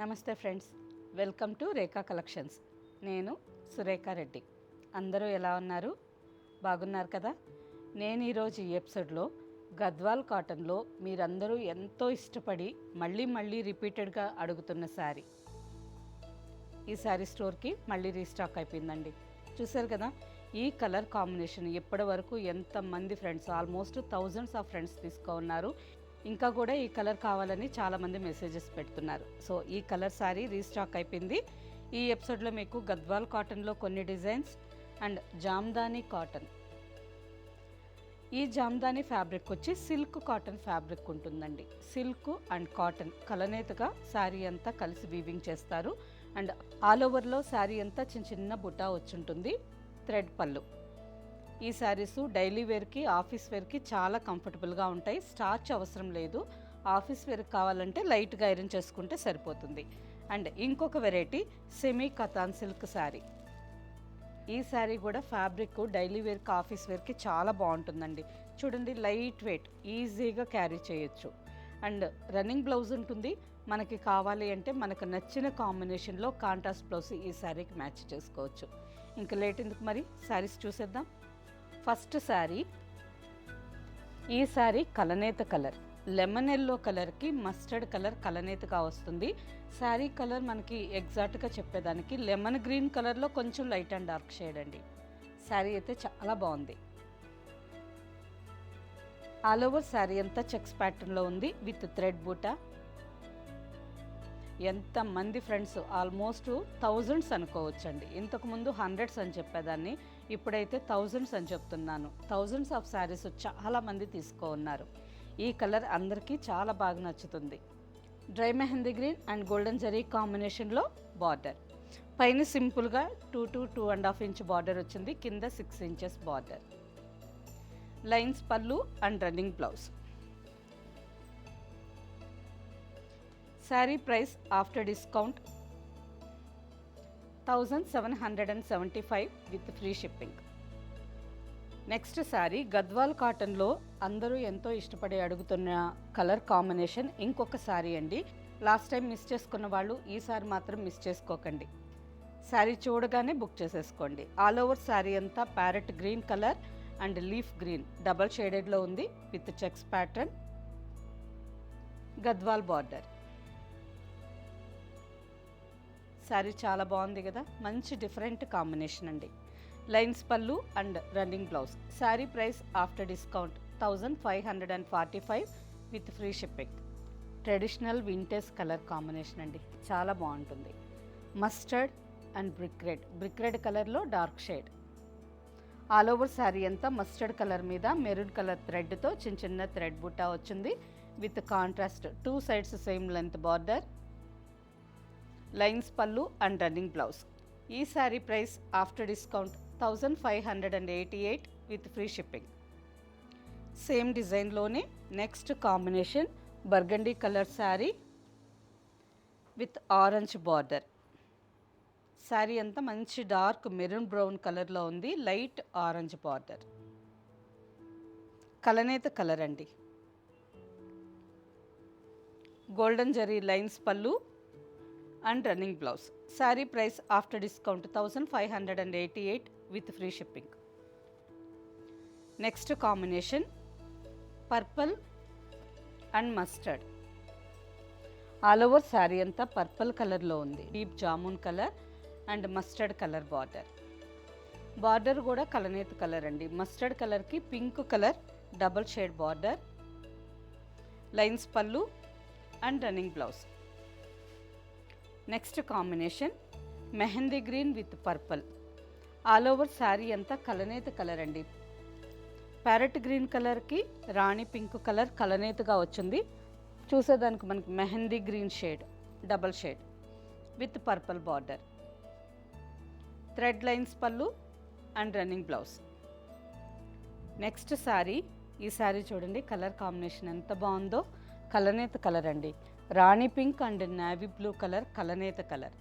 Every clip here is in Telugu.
నమస్తే friends, welcome to Rekha collections. నేను సురేఖా రెడ్డి. అందరూ ఎలా ఉన్నారు? బాగున్నారు కదా? నేను ఈరోజు ఈ ఎపిసోడ్లో గద్వాల్ కాటన్లో మీరందరూ ఎంతో ఇష్టపడి మళ్ళీ రిపీటెడ్గా అడుగుతున్న శారీ, ఈ శారీ స్టోర్కి మళ్ళీ రీస్టాక్ అయిపోయిందండి. చూసారు కదా, ఈ కలర్ కాంబినేషన్ ఇప్పటి వరకు ఎంతమంది friends, almost thousands of friends ఉన్నారు. ఇంకా కూడా ఈ కలర్ కావాలని చాలామంది మెసేజెస్ పెడుతున్నారు. సో ఈ కలర్ శారీ రీస్టాక్ అయిపోయింది. ఈ ఎపిసోడ్లో మీకు గద్వాల్ కాటన్లో కొన్ని డిజైన్స్ అండ్ జామ్దానీ కాటన్. ఈ జామ్దానీ ఫ్యాబ్రిక్ వచ్చి సిల్క్ కాటన్ ఫ్యాబ్రిక్ ఉంటుందండి. సిల్క్ అండ్ కాటన్ కలనేతగా శారీ అంతా కలిసి వీవింగ్ చేస్తారు. అండ్ ఆల్ ఓవర్లో శారీ అంతా చిన్న బుటా వచ్చుంటుంది. థ్రెడ్ పళ్ళు. ఈ శారీస్ డైలీ వేర్కి, ఆఫీస్ వేర్కి చాలా కంఫర్టబుల్గా ఉంటాయి. స్టార్చ్ అవసరం లేదు. ఆఫీస్ వేర్కి కావాలంటే లైట్గా ఐరన్ చేసుకుంటే సరిపోతుంది. అండ్ ఇంకొక variety semi katan silk sari. ఈ శారీ కూడా ఫ్యాబ్రిక్ డైలీ వేర్కి, ఆఫీస్ వేర్కి చాలా బాగుంటుందండి. చూడండి, లైట్ వెయిట్, ఈజీగా క్యారీ చేయొచ్చు. అండ్ రన్నింగ్ బ్లౌజ్ ఉంటుంది. మనకి కావాలి అంటే మనకు నచ్చిన కాంబినేషన్లో కాంట్రాస్ట్ బ్లౌజ్ ఈ శారీకి మ్యాచ్ చేసుకోవచ్చు. ఇంకా లేట్ ఎందుకు, మరి శారీస్ చూసేద్దాం. ఫస్ట్ శారీ, ఈ శారీ కలనేత కలర్, లెమన్ ఎల్లో కలర్కి మస్టర్డ్ కలర్ కలనేతగా వస్తుంది. శారీ కలర్ మనకి ఎగ్జాక్ట్గా చెప్పేదానికి లెమన్ గ్రీన్ కలర్లో కొంచెం లైట్ అండ్ డార్క్ షేడ్ అండి. శారీ అయితే చాలా బాగుంది. ఆల్ ఓవర్ శారీ అంతా చెక్స్ ప్యాటర్న్లో ఉంది విత్ థ్రెడ్ బూటా. ఎంతమంది ఫ్రెండ్స్, ఆల్మోస్ట్ థౌజండ్స్ అనుకోవచ్చండి. ఇంతకుముందు హండ్రెడ్స్ అని చెప్పేదాన్ని, ఇప్పుడైతే థౌజండ్స్ అని చెప్తున్నాను. థౌజండ్స్ ఆఫ్ శారీస్ చాలామంది ఉన్నారు. ఈ కలర్ అందరికీ చాలా బాగా నచ్చుతుంది. Dry mehndi green and golden zari కాంబినేషన్లో బార్డర్. పైన సింపుల్గా 2 to 2.5 ఇంచ్ బార్డర్ వచ్చింది. కింద 6 inches border. Lines pallu and running blouse. Sari price after discount 1775 with free shipping. Next sari Gadwal కాటన్లో అందరూ ఎంతో ఇష్టపడి అడుగుతున్న కలర్ కాంబినేషన్ ఇంకొక శారీ అండి. లాస్ట్ టైం మిస్ చేసుకున్న వాళ్ళు ఈసారి మాత్రం మిస్ చేసుకోకండి. శారీ చూడగానే బుక్ చేసేసుకోండి. ఆల్ ఓవర్ శారీ అంతా parrot green colour and leaf green double షేడెడ్లో ఉంది with checks pattern. Gadwal border. Sari చాలా బాగుంది కదా, మంచి డిఫరెంట్ కాంబినేషన్ అండి. Lines pallu and running blouse. Sari price after discount 1545 with free shipping. Traditional vintage colour combination అండి, చాలా బాగుంటుంది. మస్టర్డ్ అండ్ బ్రిక్ రెడ్ కలర్లో dark shade. All over sari అంతా మస్టర్డ్ కలర్ మీద మెరూన్ కలర్ థ్రెడ్తో చిన్న థ్రెడ్ బుట్టా వచ్చింది with contrast 2 sides same length border. Lines pallu and running blouse. ఈ sari price after discount 1588 with free shipping. Same డిజైన్లోనే next combination burgundy colour sari with orange border. Sari అంతా మంచి డార్క్ మెరూన్ బ్రౌన్ కలర్లో ఉంది, లైట్ ఆరెంజ్ బార్డర్. కలనేత కలర్ అండి. Golden zari lines pallu and running blouse. Sari price after discount 1588 with free shipping. Next combination purple and mustard. All over sari అంతా పర్పుల్ కలర్లో ఉంది. Deep jamun colour and mustard colour border. Border కూడా కలనేత కలర్ అండి. మస్టర్డ్ కలర్కి pink colour double shade border. Lines pallu and running blouse. Next combination mehndi green with purple. All over sari అంతా కలనేత కలర్ అండి. ప్యారెట్ గ్రీన్ కలర్కి రాణి పింక్ కలర్ కలనేతగా వచ్చింది. చూసేదానికి మనకి mehndi green shade double shade with purple border. Thread lines pallu and running blouse. Next sari, ఈ శారీ చూడండి కలర్ కాంబినేషన్ ఎంత బాగుందో. కలనేత కలర్ అండి. Rani pink and navy blue colour కలనేత కలర్.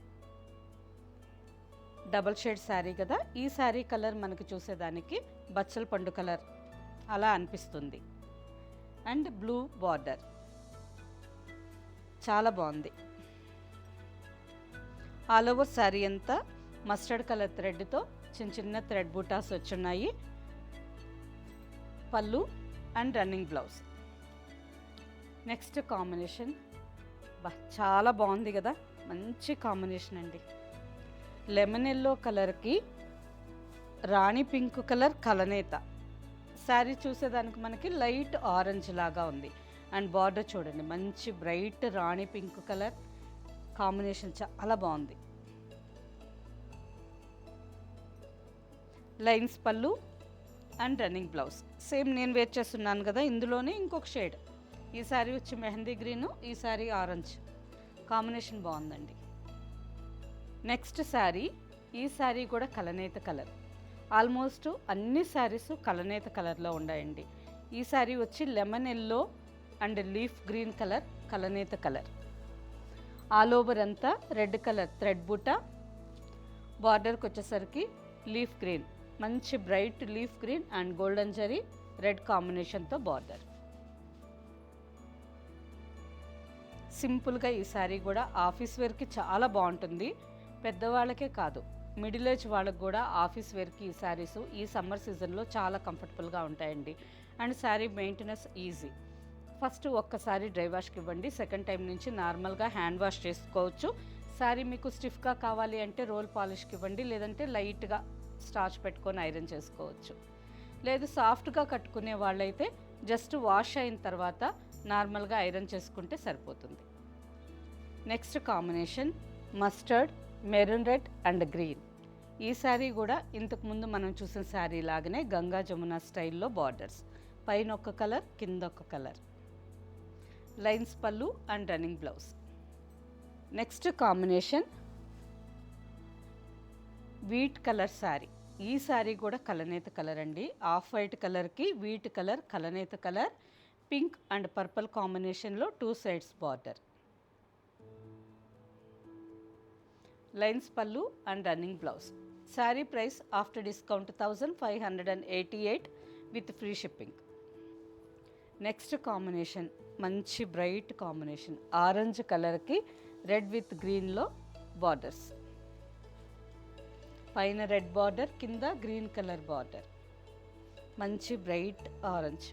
డబల్ షేడ్ శారీ కదా. ఈ శారీ కలర్ మనకి చూసేదానికి బచ్చల పండు కలర్ అలా అనిపిస్తుంది. అండ్ బ్లూ బార్డర్ చాలా బాగుంది. ఆల్ ఓవర్ శారీ అంతా మస్టర్డ్ కలర్ థ్రెడ్తో చిన్న చిన్న థ్రెడ్ బూటాస్ వచ్చున్నాయి. పళ్ళు and running blouse. Next combination చాలా బాగుంది కదా, మంచి కాంబినేషన్ అండి. లెమన్ ఎల్లో కలర్కి రాణి పింక్ కలర్ కలనేత. శారీ చూసేదానికి మనకి లైట్ ఆరెంజ్ లాగా ఉంది. అండ్ బార్డర్ చూడండి, మంచి బ్రైట్ రాణి పింక్ కలర్ కాంబినేషన్ చాలా బాగుంది. Lines pallu and running blouse. Same నేను వేర్ చేస్తున్నాను కదా, ఇందులోనే ఇంకొక షేడ్. ఈ శారీ వచ్చి మెహందీ గ్రీను, ఈ శారీ ఆరెంజ్. కాంబినేషన్ బాగుందండి. నెక్స్ట్ శారీ, ఈ శారీ కూడా కలనేత కలర్. ఆల్మోస్ట్ అన్ని శారీస్ కలనేత కలర్లో ఉన్నాయండి. ఈ శారీ వచ్చి lemon yellow and leaf green colour కలనేత కలర్. ఆల్ ఓవర్ అంతా రెడ్ కలర్ థ్రెడ్ బూట. బార్డర్కి వచ్చేసరికి లీఫ్ గ్రీన్, మంచి bright leaf green and golden zari red కాంబినేషన్తో బార్డర్. సింపుల్గా ఈ శారీ కూడా ఆఫీస్ వేర్కి చాలా బాగుంటుంది. పెద్దవాళ్ళకే కాదు, మిడిల్ ఏజ్ వాళ్ళకి కూడా ఆఫీస్ వేర్కి ఈ శారీస్ ఈ సమ్మర్ సీజన్లో చాలా కంఫర్టబుల్గా ఉంటాయండి. And sari maintenance easy. First ఒక్కసారి డ్రై వాష్కి ఇవ్వండి, సెకండ్ టైం నుంచి నార్మల్గా హ్యాండ్ వాష్ చేసుకోవచ్చు. శారీ మీకు స్టిఫ్గా కావాలి అంటే రోల్ పాలిష్కి ఇవ్వండి, లేదంటే లైట్గా స్టార్చ్ పెట్టుకొని ఐరన్ చేసుకోవచ్చు. లేదు సాఫ్ట్గా కట్టుకునే వాళ్ళైతే జస్ట్ వాష్ అయిన తర్వాత నార్మల్గా ఐరన్ చేసుకుంటే సరిపోతుంది. Next combination mustard, maroon red and green. ఈ శారీ కూడా ఇంతకుముందు మనం చూసిన శారీ లాగానే గంగా జమున స్టైల్లో బార్డర్స్. పైన ఒక కలర్, కింద ఒక colour. Lines pallu and running blouse. Next combination wheat colour sari. ఈ శారీ కూడా కలనేత కలర్ అండి. ఆఫ్ వైట్ కలర్కి వీట్ కలర్ కలనేత కలర్, పింక్ అండ్ పర్పుల్ కాంబినేషన్లో 2 sides border. Lines pallu and running blouse. Sari price after discount 1588 with free shipping. Next combination మంచి బ్రైట్ కాంబినేషన్, ఆరెంజ్ కలర్కి రెడ్ విత్ గ్రీన్లో బార్డర్స్. పైన రెడ్ బార్డర్, కింద గ్రీన్ కలర్ బార్డర్. మంచి bright orange.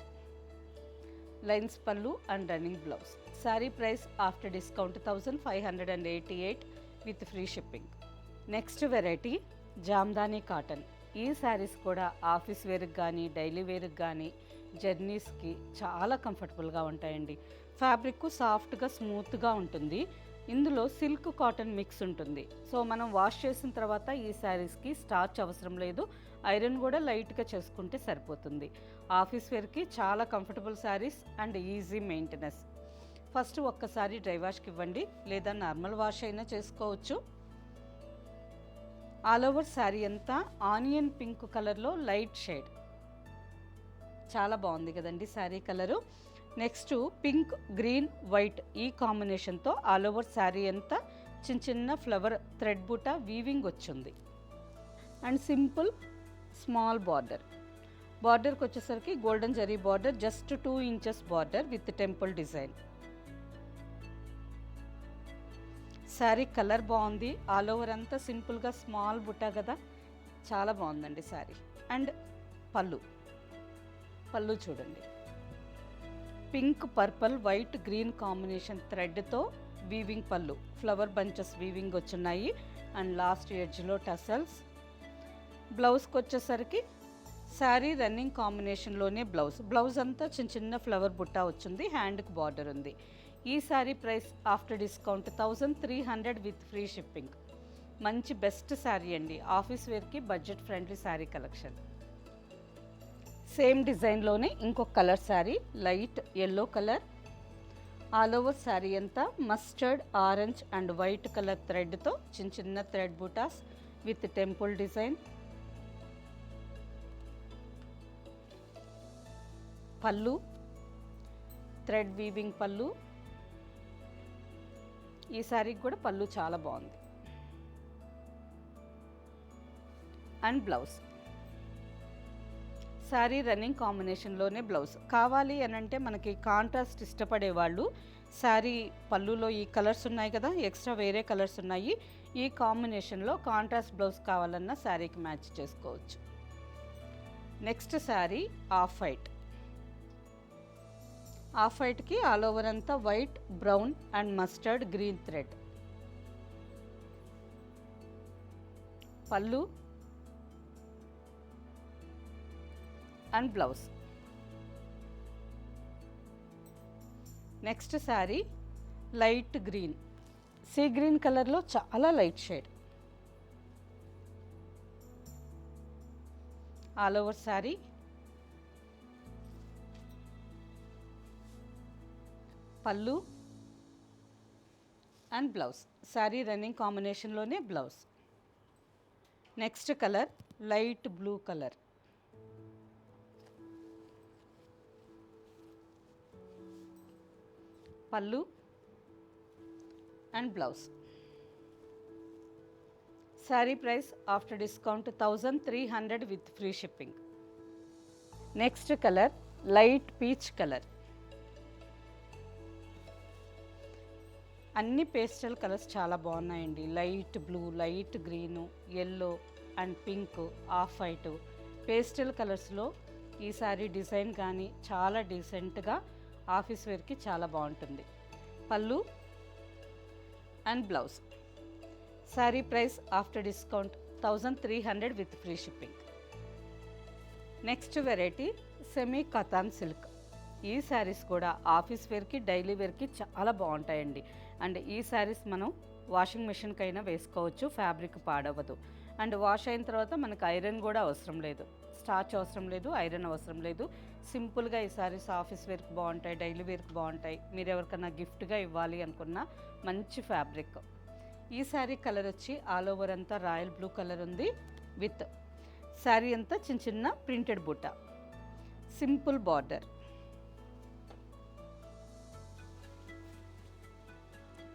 Lines pallu and running blouse. Sari price after discount 1588 with free shipping. Next variety Jamdani cotton. ఈ శారీస్ కూడా ఆఫీస్ వేర్కి కానీ డైలీ వేర్కి కానీ జర్నీస్కి చాలా కంఫర్టబుల్గా ఉంటాయండి. ఫ్యాబ్రిక్ సాఫ్ట్గా స్మూత్గా ఉంటుంది. ఇందులో సిల్క్ కాటన్ మిక్స్ ఉంటుంది. సో మనం వాష్ చేసిన తర్వాత ఈ శారీస్కి స్టార్చ్ అవసరం లేదు, ఐరన్ కూడా లైట్గా చేసుకుంటే సరిపోతుంది. ఆఫీస్ వేర్కి చాలా comfortable saris and easy maintenance. First ఒక్కసారి డ్రై వాష్కి ఇవ్వండి, లేదా నార్మల్ వాష్ అయినా చేసుకోవచ్చు. ఆల్ ఓవర్ శారీ అంతా ఆనియన్ పింక్ కలర్లో లైట్ షేడ్. చాలా బాగుంది కదండి sari colour. Next pink, green, white ఈ కాంబినేషన్తో ఆల్ ఓవర్ శారీ అంతా చిన్న చిన్న ఫ్లవర్ థ్రెడ్ బూట వీవింగ్ వచ్చింది. And simple small border. బార్డర్కి వచ్చేసరికి golden zari border, just 2 inches border with temple design. Sari colour బాగుంది. ఆల్ ఓవర్ అంతా సింపుల్గా స్మాల్ బుట్ట కదా, చాలా బాగుందండి శారీ. అండ్ పళ్ళు చూడండి, pink, purple, white, green combination థ్రెడ్తో weaving pallu, flower bunches weaving వచ్చున్నాయి. అండ్ లాస్ట్ ఎడ్జ్లో టసల్స్. బ్లౌజ్కి వచ్చేసరికి శారీ రన్నింగ్ కాంబినేషన్లోనే బ్లౌజ్ అంతా చిన్న చిన్న ఫ్లవర్ బుట్ట వచ్చింది, హ్యాండ్కి బార్డర్ ఉంది. ఈ sari price after discount 1300 with free shipping. మంచి బెస్ట్ శారీ అండి, ఆఫీస్ వేర్కి budget friendly sari collection. Same డిజైన్లోనే ఇంకొక colour sari, light yellow colour. All over sari అంతా mustard, orange and white colour థ్రెడ్తో చిన్న చిన్న thread butas with temple design. Pallu thread weaving pallu. ఈ శారీకి కూడా పళ్ళు చాలా బాగుంది. అండ్ బ్లౌజ్, శారీ రన్నింగ్ కాంబినేషన్లోనే బ్లౌజ్. కావాలి అని అంటే మనకి కాంట్రాస్ట్ ఇష్టపడే వాళ్ళు శారీ పళ్ళులో ఈ కలర్స్ ఉన్నాయి కదా, ఎక్స్ట్రా వేరే కలర్స్ ఉన్నాయి. ఈ కాంబినేషన్లో కాంట్రాస్ట్ బ్లౌజ్ కావాలన్నా శారీకి మ్యాచ్ చేసుకోవచ్చు. Next sari off white. Off వైట్కి ఆల్ ఓవర్ అంతా white, brown and mustard green thread. Pallu and blouse. Next sari light green, sea green కలర్లో చాలా light shade. All over sari. Pallu and blouse. Sari running కాంబినేషన్లోనే blouse. Next colour light blue colour. Pallu and blouse. Sari price after discount 1300 with free shipping. Next colour light peach colour. అన్ని పేస్టల్ కలర్స్ చాలా బాగున్నాయండి. Light blue, light green, yellow and pink, off white pastel కలర్స్లో ఈ శారీ డిజైన్ కానీ చాలా డీసెంట్గా ఆఫీస్ వేర్కి చాలా బాగుంటుంది. పళ్ళు and blouse. Sari price after discount 1300 with free shipping. Next variety semi katan silk. ఈ శారీస్ కూడా ఆఫీస్ వేర్కి, డైలీ వేర్కి చాలా బాగుంటాయండి. అండ్ ఈ శారీస్ మనం వాషింగ్ మిషన్కి అయినా వేసుకోవచ్చు, ఫ్యాబ్రిక్ పాడవదు. అండ్ వాష్ అయిన తర్వాత మనకు ఐరన్ కూడా అవసరం లేదు, స్టార్చ్ అవసరం లేదు, ఐరన్ అవసరం లేదు. సింపుల్గా ఈ శారీస్ ఆఫీస్ వేర్కి బాగుంటాయి, డైలీ వేర్కి బాగుంటాయి. మీరు ఎవరికైనా గిఫ్ట్గా ఇవ్వాలి అనుకున్న మంచి ఫ్యాబ్రిక్. ఈ శారీ కలర్ వచ్చి ఆల్ ఓవర్ అంతా రాయల్ బ్లూ కలర్ ఉంది. విత్ శారీ అంతా చిన్న చిన్న printed butta, simple border.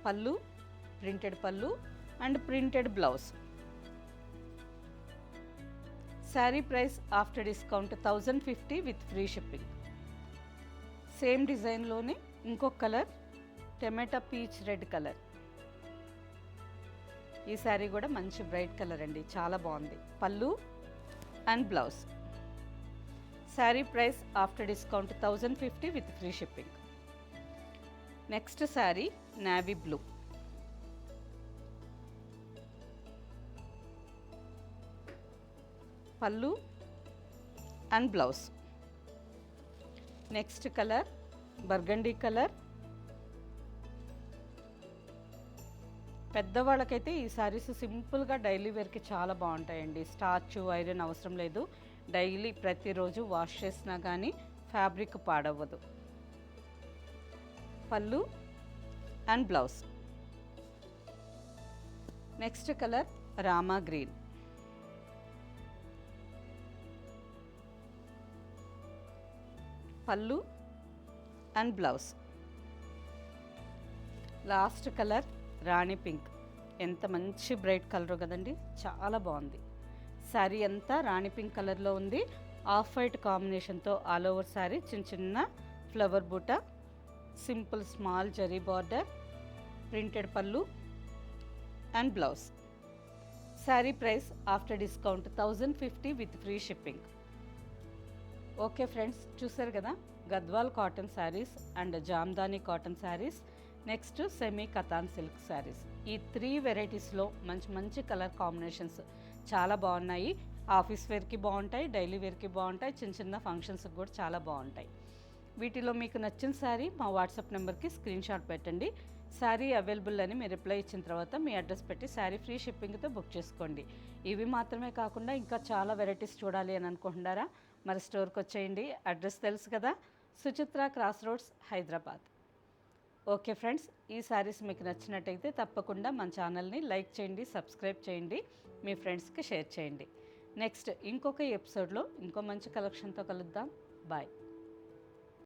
Pallu printed pallu and printed blouse. Sari price after discount 1050 with free shipping. Same డిజైన్లోనే ఇంకొక కలర్ టమాటా పీచ్ రెడ్ కలర్. ఈ శారీ కూడా మంచి బ్రైట్ కలర్ అండి, చాలా బాగుంది. Pallu and blouse. Sari price after discount 1050 with free shipping. Next sari navy blue. Pallu and blouse. Next colour burgundy colour. పెద్దవాళ్ళకైతే ఈ శారీస్ సింపుల్గా డైలీ వేర్కి చాలా బాగుంటాయండి. స్టార్చ్, ఐరన్ అవసరం లేదు. డైలీ ప్రతిరోజు వాష్ చేసినా కానీ ఫ్యాబ్రిక్ పాడవ్వదు. Pallu and blouse. Next colour Rama green. Pallu and blouse. Last colour rani pink. ఎంత మంచి బ్రైట్ కలర్ కదండి, చాలా బాగుంది. శారీ అంతా రాణి పింక్ కలర్లో ఉంది. ఆఫ్ వైట్ కాంబినేషన్తో ఆల్ ఓవర్ శారీ చిన్న చిన్న flower buta, simple small zari border, printed pallu and blouse. Sari price after discount 1050 with free shipping. Okay friends, చూసారు కదా Gadwal cotton saris and Jamdani cotton saris, next semi katan silk saris. ఈ 3 వెరైటీస్లో మంచి మంచి కలర్ కాంబినేషన్స్ చాలా బాగున్నాయి. ఆఫీస్ వేర్కి బాగుంటాయి, డైలీ వేర్కి బాగుంటాయి, చిన్న చిన్న ఫంక్షన్స్కి కూడా చాలా బాగుంటాయి. వీటిలో మీకు నచ్చిన శారీ మా వాట్సాప్ నెంబర్కి స్క్రీన్ షాట్ పెట్టండి. శారీ అవైలబుల్ అని మీరు రిప్లై ఇచ్చిన తర్వాత మీ అడ్రస్ పెట్టి శారీ ఫ్రీ షిప్పింగ్తో బుక్ చేసుకోండి. ఇవి మాత్రమే కాకుండా ఇంకా చాలా వెరైటీస్ చూడాలి అని అనుకుంటున్నారా? మరి స్టోర్కి వచ్చేయండి. అడ్రస్ తెలుసు కదా, Suchitra cross roads, Hyderabad. Okay friends, ఈ శారీస్ మీకు నచ్చినట్టయితే తప్పకుండా మన ఛానల్ని లైక్ చేయండి, సబ్స్క్రైబ్ చేయండి, మీ ఫ్రెండ్స్కి షేర్ చేయండి. నెక్స్ట్ ఇంకొక ఎపిసోడ్లో ఇంకో మంచి కలెక్షన్తో కలుద్దాం. బాయ్.